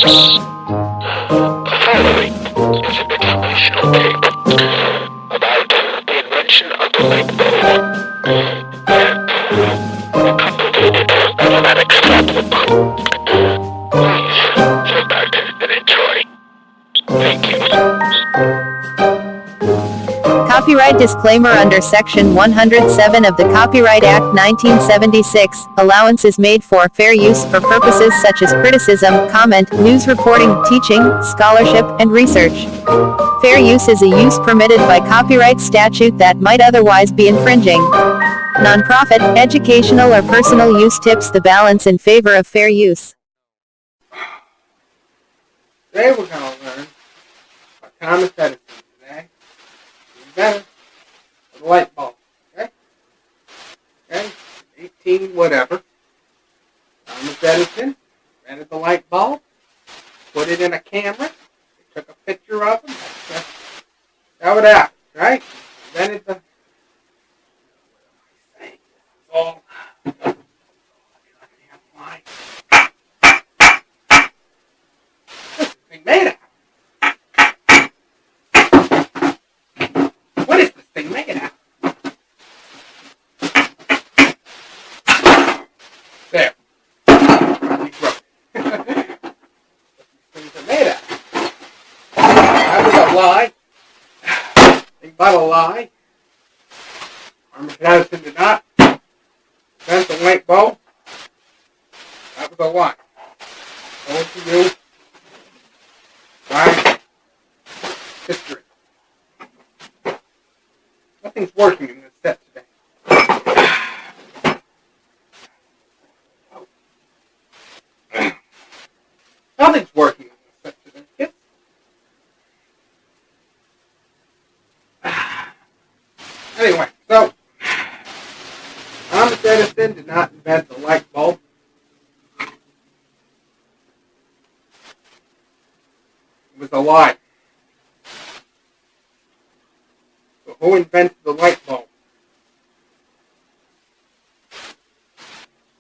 The following is an informational tape about the invention of the light bulb and a complicated mathematics problem. Please sit back and enjoy. Thank you. Copyright disclaimer under Section 107 of the Copyright Act 1976. Allowance is made for fair use for purposes such as criticism, comment, news reporting, teaching, scholarship, and research. Fair use is a use permitted by copyright statute that might otherwise be infringing. Nonprofit, educational, or personal use tips the balance in favor of fair use. Today we're going to learn about Thomas Edison today. Inventor of the light bulb. Okay? 18 whatever. Thomas Edison invented the light bulb, put it in a camera, they took a picture of him, that would happen, right? Invented the all what's this thing made out? What is this thing made out? There. Probably broke. What these things are made out. That was a lie. Think about a lie. Thomas Edison did not invent the light bulb. That was a lie. Told to you by history. Nothing's working in this set today. Nothing's working in this set today, kids. Anyway, so Thomas Edison did not invent the light bulb. It was a lie. So who invented the light bulb?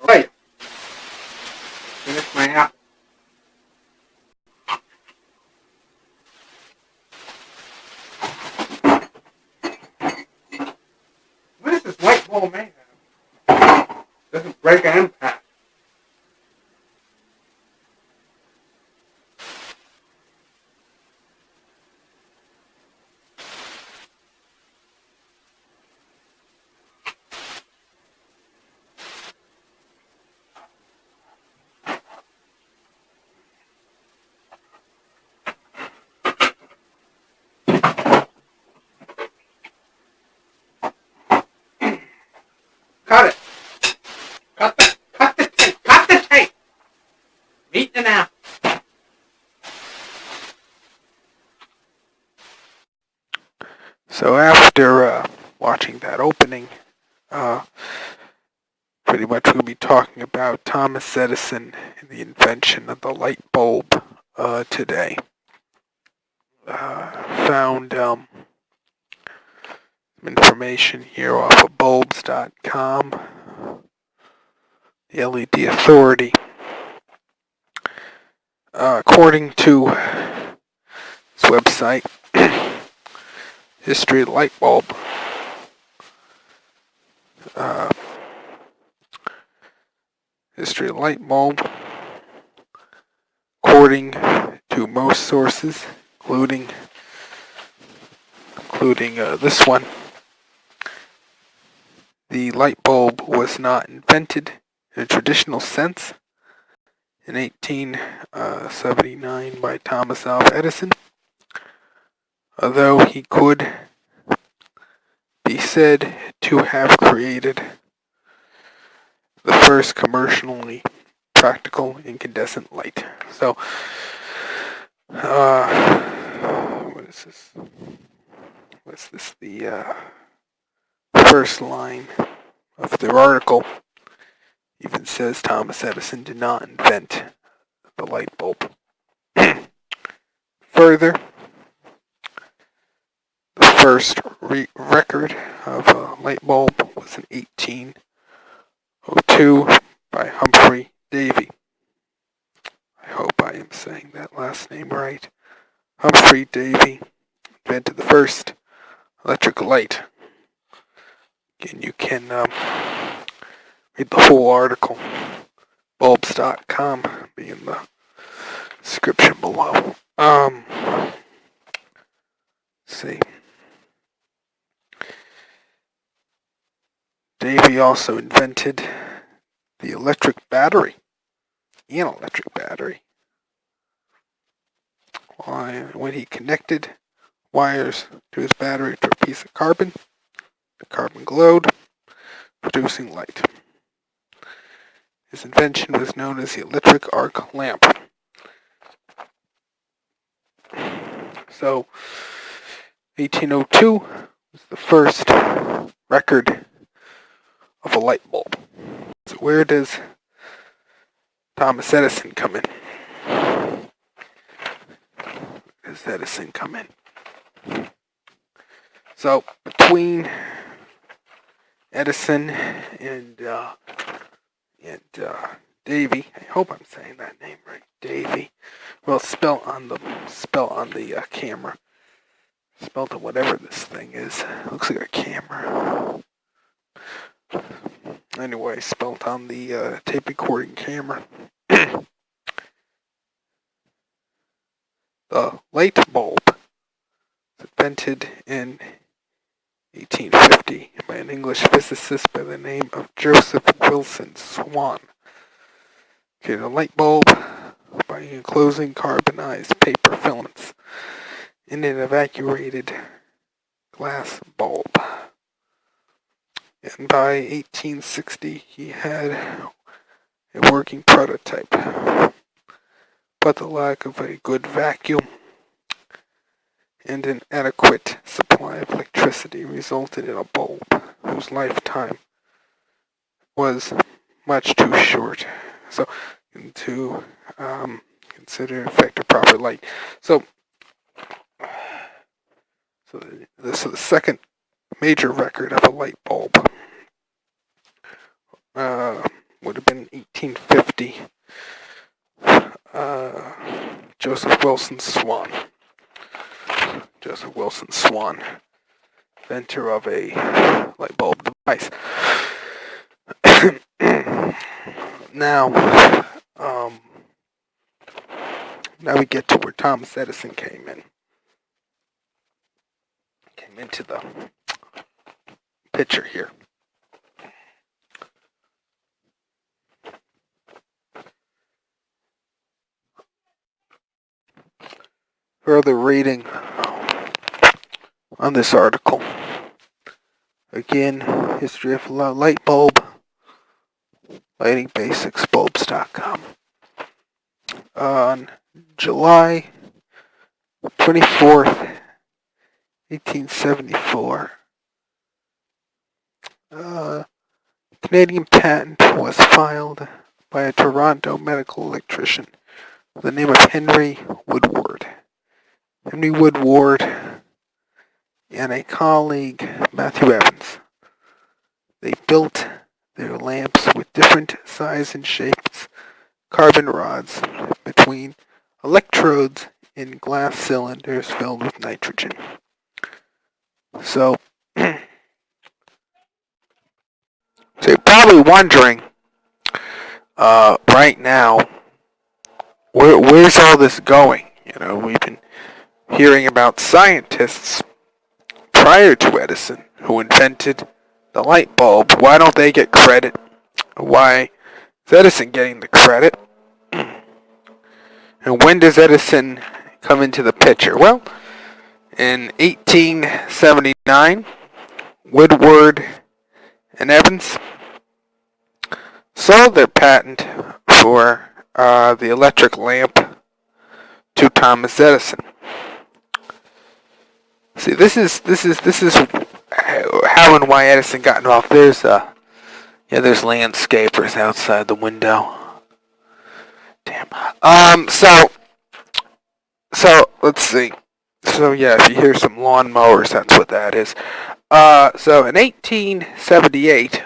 I'll tell you. Finish my apple. What is this light bulb made of? It doesn't break an impact. Cut it. Cut the tape. Cut the tape. Meet an apple. So after watching that opening, pretty much we'll be talking about Thomas Edison and the invention of the light bulb today. Found some information here off of bulbs.com, the LED Authority. According to this website, History of the Light Bulb, History of the Light Bulb, according to most sources, including this one, the light bulb was not invented in a traditional sense in 1879 by Thomas Alva Edison, although he could be said to have created the first commercially practical incandescent light. So, what is this? What's this? The first line of the article even says Thomas Edison did not invent the light bulb. Further, the first record of a light bulb was in 1802 by Humphrey Davy. I hope I I am saying that last name right. Humphrey Davy invented the first electric light. And you can read the whole article. Bulbs.com be in the description below. Let's see. Davy also invented the electric battery. An electric battery. When he connected wires to his battery to a piece of carbon, the carbon glowed, producing light. His invention was known as the electric arc lamp. So, 1802 was the first record of a light bulb. So where does Thomas Edison come in? Where does Edison come in? So between Edison and Davy, I hope I'm saying that name right, Davy. Well, spell on the camera. Spell to whatever this thing is. Looks like a camera. Anyway, spelled on the tape recording camera. The light bulb was invented in 1850 by an English physicist by the name of Joseph Wilson Swan. Okay, the light bulb by enclosing carbonized paper filaments in an evacuated glass bulb. And by 1860, he had a working prototype. But the lack of a good vacuum and an adequate supply of electricity resulted in a bulb whose lifetime was much too short. So, to consider effective proper light. So the second major record of a light bulb would have been 1850. Joseph Wilson Swan, inventor of a light bulb device. Now we get to where Thomas Edison came into the picture here. Further reading on this article. Again, history of light bulb, lighting basics, bulbs.com. On July 24th, 1874, Canadian patent was filed by a Toronto medical electrician with the name of Henry Woodward. Henry Woodward and a colleague, Matthew Evans. They built their lamps with different size and shapes, carbon rods between electrodes in glass cylinders filled with nitrogen. So you're probably wondering right now, where's all this going? We've been hearing about scientists prior to Edison who invented the light bulb. Why don't they get credit? Why is Edison getting the credit? And when does Edison come into the picture? Well, in 1879, Woodward and Evans sold their patent for the electric lamp to Thomas Edison. See, this is how and why Edison got involved. There's landscapers outside the window. Damn. So let's see. So yeah, if you hear some lawnmowers, that's what that is. So in 1878,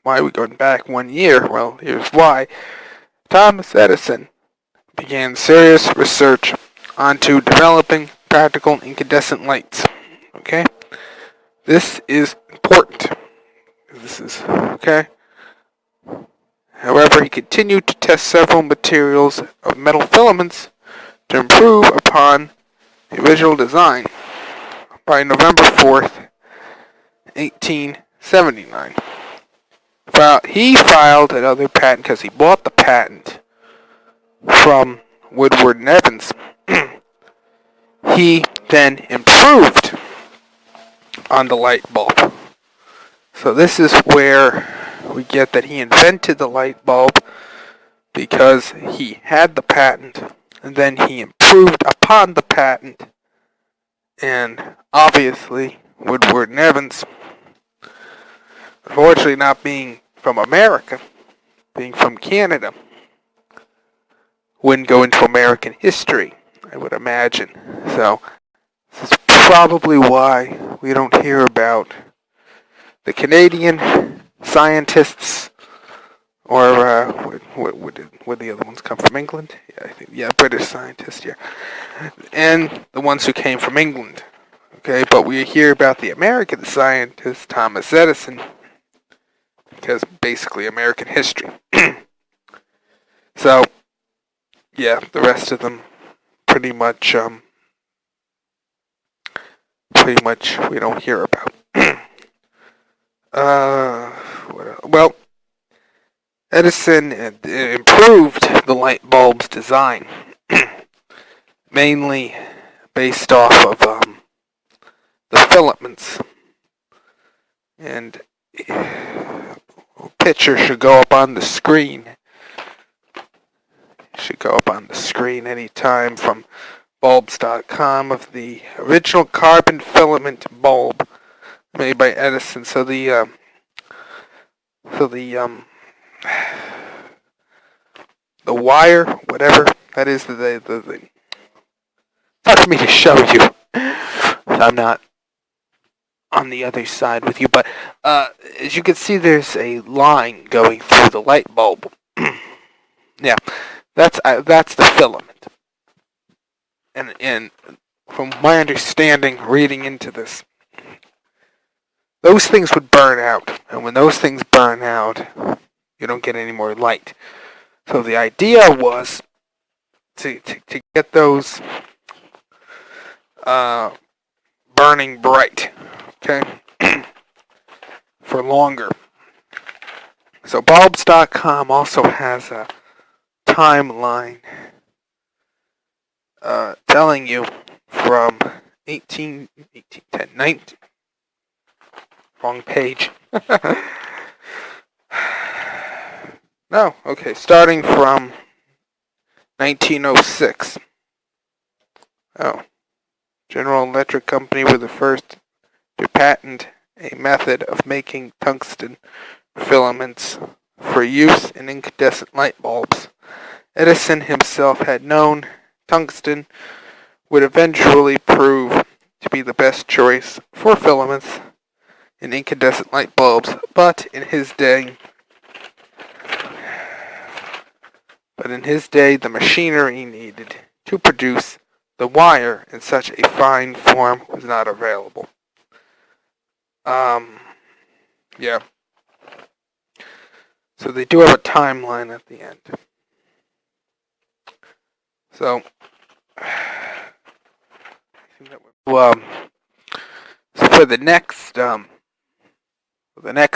why are we going back 1 year? Well, here's why. Thomas Edison began serious research onto developing practical incandescent lights. Okay? This is important. This is, okay? However, he continued to test several materials of metal filaments to improve upon the original design. By November 4th, 1879. He filed another patent because he bought the patent from Woodward and Evans. He then improved on the light bulb. So this is where we get that he invented the light bulb because he had the patent and then he improved upon the patent, and obviously Woodward and Evans, unfortunately not being from America, being from Canada, wouldn't go into American history, I would imagine. So this is probably why we don't hear about the Canadian scientists, or would the other ones come from England? Yeah, I think, British scientists, yeah, and the ones who came from England. Okay, but we hear about the American scientist Thomas Edison because basically American history. So, yeah, the rest of them pretty much we don't hear about. Well, Edison improved the light bulb's design, mainly based off of the filaments. And a picture should go up on the screen. Should go up on the screen anytime from bulbs.com of the original carbon filament bulb made by Edison. So the wire, whatever that is, the hard for me to show you. I'm not on the other side with you, but as you can see, there's a line going through the light bulb. Yeah, that's the filament. And from my understanding, reading into this, those things would burn out, and when those things burn out, you don't get any more light. So the idea was to get those burning bright, okay, for longer. So bulbs.com also has a timeline telling you from 19, wrong page. No, okay, starting from 1906. Oh, General Electric Company were the first to patent a method of making tungsten filaments for use in incandescent light bulbs. Edison himself had known tungsten would eventually prove to be the best choice for filaments in incandescent light bulbs, but in his day, the machinery needed to produce the wire in such a fine form was not available. Yeah. So they do have a timeline at the end. So, so for the next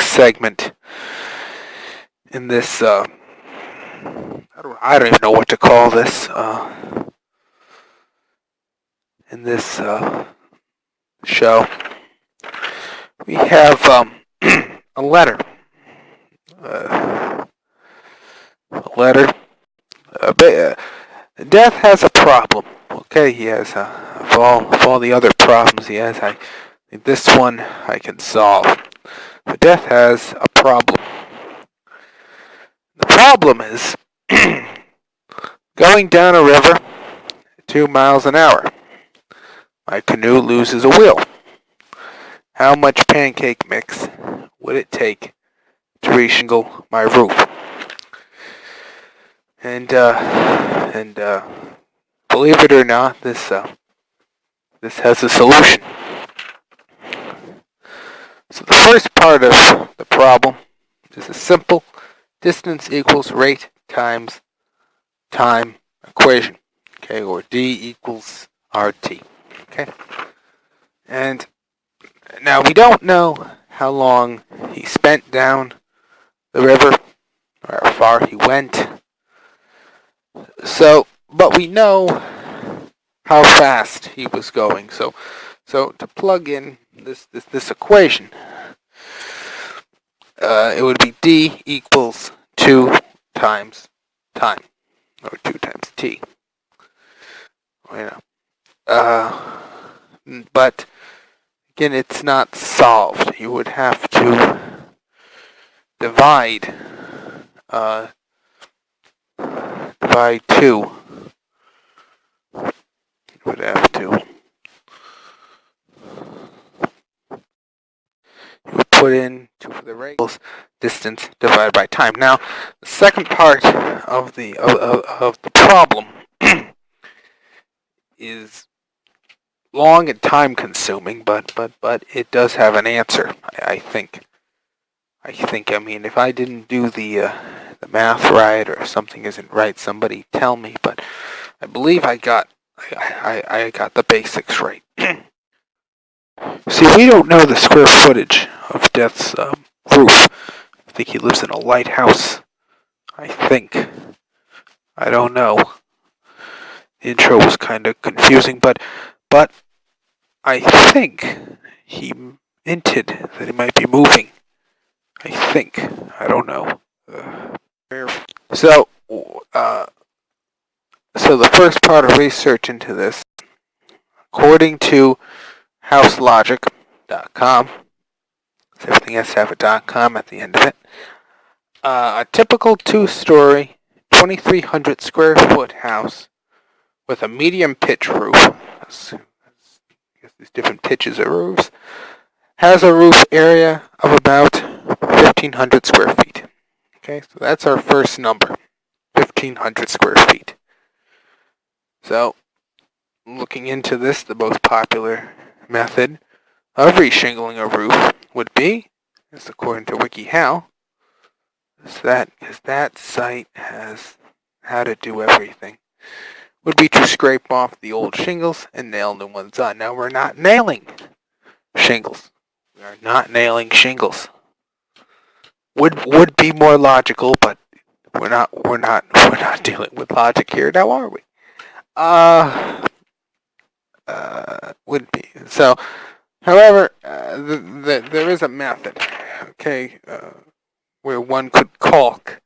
segment in this, I don't even know what to call this. In this show, we have a letter. Death has a problem. Okay, he has of all the other problems he has, this one I can solve. But death has a problem. The problem is going down a river at 2 miles an hour. My canoe loses a wheel. How much pancake mix would it take to reshingle my roof? And believe it or not, this has a solution. So the first part of the problem is a simple distance equals rate times time equation, okay, or D equals RT, okay? And now we don't know how long he spent down the river, or how far he went. So, but we know how fast he was going. So to plug in this equation, it would be D equals 2 times time, or 2 times T. But again, it's not solved. You would have to divide 2. You would have to. You would put in 2 for the rate equals distance divided by time. Now, the second part of the problem is long and time consuming, but it does have an answer. I think. I mean, if I didn't do the math right, or something isn't right, somebody tell me. But I believe I got the basics right. See, we don't know the square footage of Death's roof. I think he lives in a lighthouse. I think. I don't know. The intro was kind of confusing, but I think he hinted that he might be moving. I think. I don't know. So the first part of research into this, according to houselogic.com, so everything has to have a .com at the end of it, a typical 2-story, 2,300 square foot house with a medium pitch roof, I guess there's different pitches of roofs, has a roof area of about 1,500 square feet. Okay, so that's our first number, 1,500 square feet. So, looking into this, the most popular method of reshingling a roof would be, as according to WikiHow, is that, because that site has how to do everything, would be to scrape off the old shingles and nail new ones on. Now, we're not nailing shingles. We are not nailing shingles. Would be more logical, but we're not dealing with logic here, now are we? Would be. So, however, there is a method, okay, where one could caulk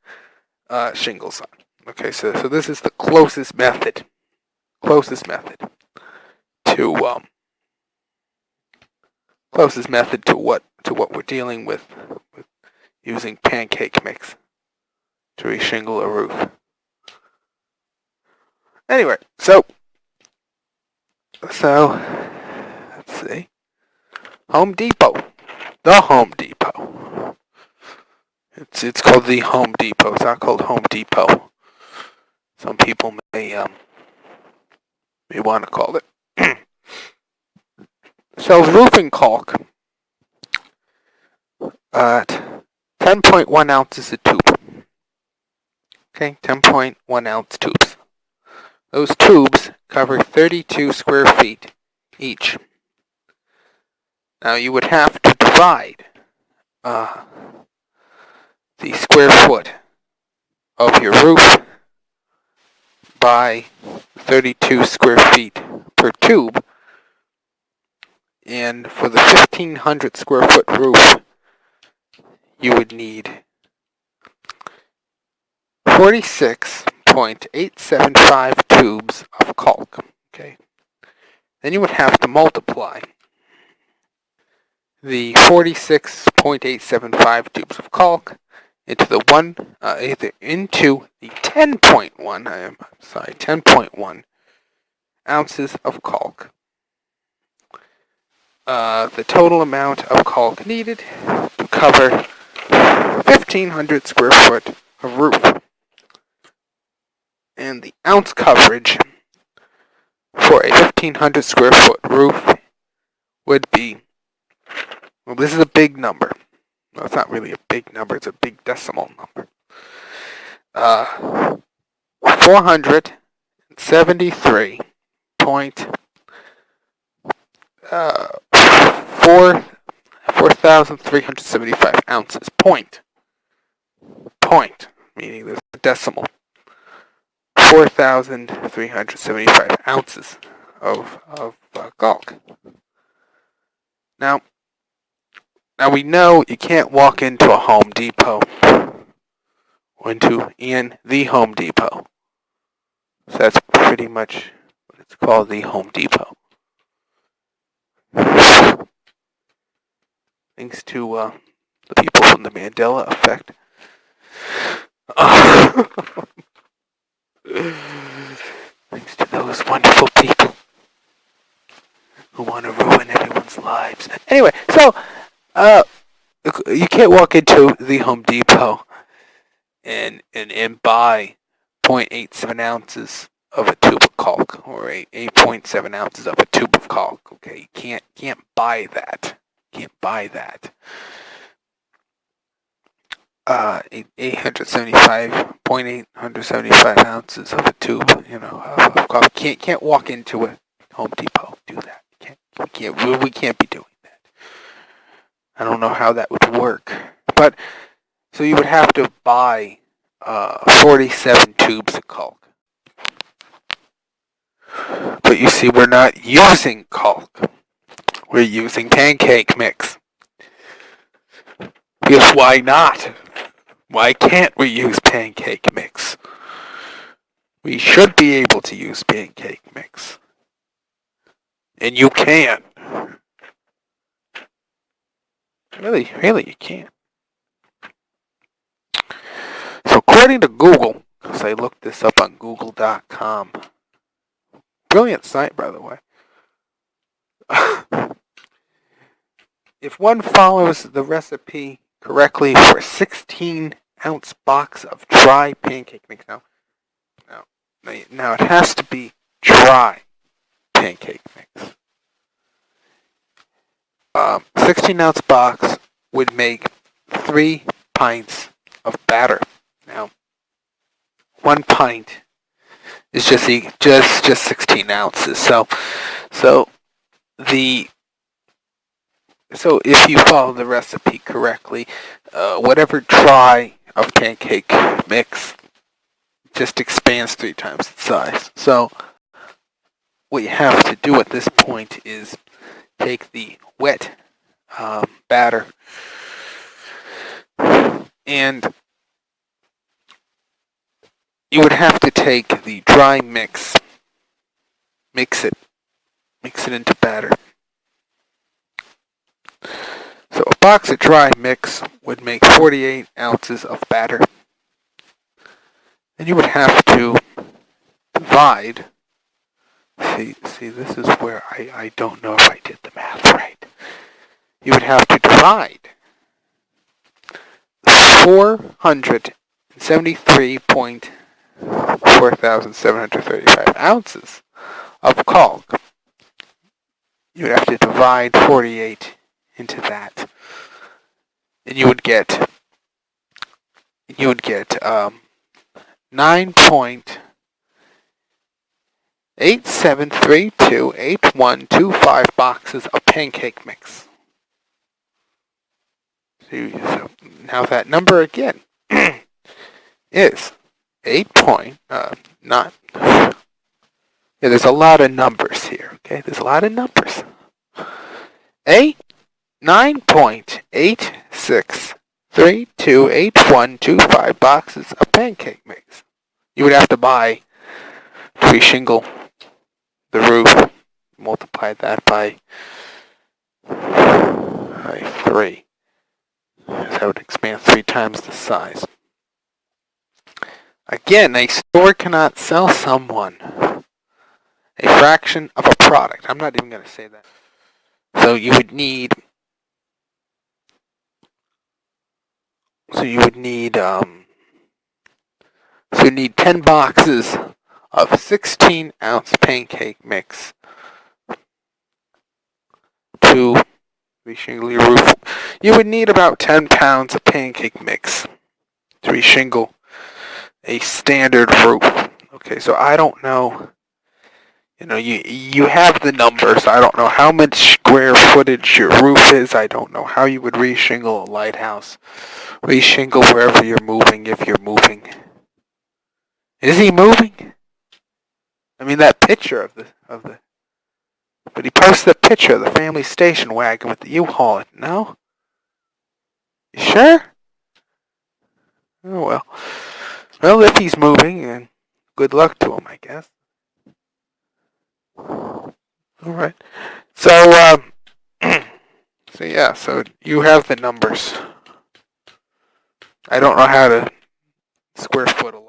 shingles on. Okay, so this is the closest method to what we're dealing with using pancake mix to reshingle a roof. Anyway, so let's see. Home Depot. The Home Depot. It's called the Home Depot. It's not called Home Depot. Some people may want to call it. Sells roofing caulk at 10.1 ounces a tube. Okay, 10.1 ounce tubes. Those tubes cover 32 square feet each. Now you would have to divide the square foot of your roof by 32 square feet per tube. And for the 1,500 square foot roof, you would need 46.875 tubes of caulk. Okay. Then you would have to multiply the 46.875 tubes of caulk into the 10.1 ounces of caulk. The total amount of caulk needed to cover 1,500 square foot of roof. And the ounce coverage for a 1,500 square foot roof would be, well, this is a big number. Well, it's not really a big number, it's a big decimal number. 4,375 ounces. Point, meaning there's a decimal. 4,375 ounces of caulk. Now we know you can't walk into a Home Depot or in the Home Depot. So that's pretty much what it's called, the Home Depot. Thanks to the people from the Mandela effect. Thanks to those wonderful people who want to ruin everyone's lives. Anyway, so you can't walk into the Home Depot and buy 0.87 ounces of a tube of caulk or 8.7 ounces of a tube of caulk. Okay, you can't buy that. Can't buy that. 875 ounces of a tube, of caulk. Can't walk into a Home Depot, do that. We can't be doing that. I don't know how that would work, but so you would have to buy 47 tubes of caulk. But you see, we're not using caulk. We're using pancake mix. Because why not? Why can't we use pancake mix? We should be able to use pancake mix. And you can. Really, you can. So according to Google, because I looked this up on google.com, brilliant site, by the way. If one follows the recipe correctly for a 16-ounce box of dry pancake mix, now it has to be dry pancake mix. 16-ounce box would make 3 pints of batter. Now, 1 pint is just 16 ounces. So if you follow the recipe correctly, whatever dry of pancake mix just expands 3 times its size. So what you have to do at this point is take the wet batter and you would have to take the dry mix, mix it into batter. So a box of dry mix would make 48 ounces of batter. Then you would have to divide. See, this is where I don't know if I did the math right. You would have to divide 473.4735 ounces of caulk. You would have to divide 48 into that, and you would get 9.87328125 boxes of pancake mix. So now that number again is 8. Not. Yeah, there's a lot of numbers here. Okay, there's a lot of numbers. 9.86328125 boxes of pancake mix. You would have to buy to reshingle the roof. Multiply that by 3. So that would expand 3 times the size. Again, a store cannot sell someone a fraction of a product. I'm not even going to say that. So you would need You need 10 boxes of 16-ounce pancake mix to reshingle your roof. You would need about 10 pounds of pancake mix to reshingle a standard roof. Okay, so I don't know. You have the numbers. I don't know how much square footage your roof is. I don't know how you would reshingle a lighthouse. Reshingle wherever you're moving, if you're moving. Is he moving? I mean, that picture of the. But he posted a picture of the family station wagon with the U-Haul. No? You sure? Oh well. Well, if he's moving, then good luck to him, I guess. All right. So, so you have the numbers. I don't know how to square foot a lot.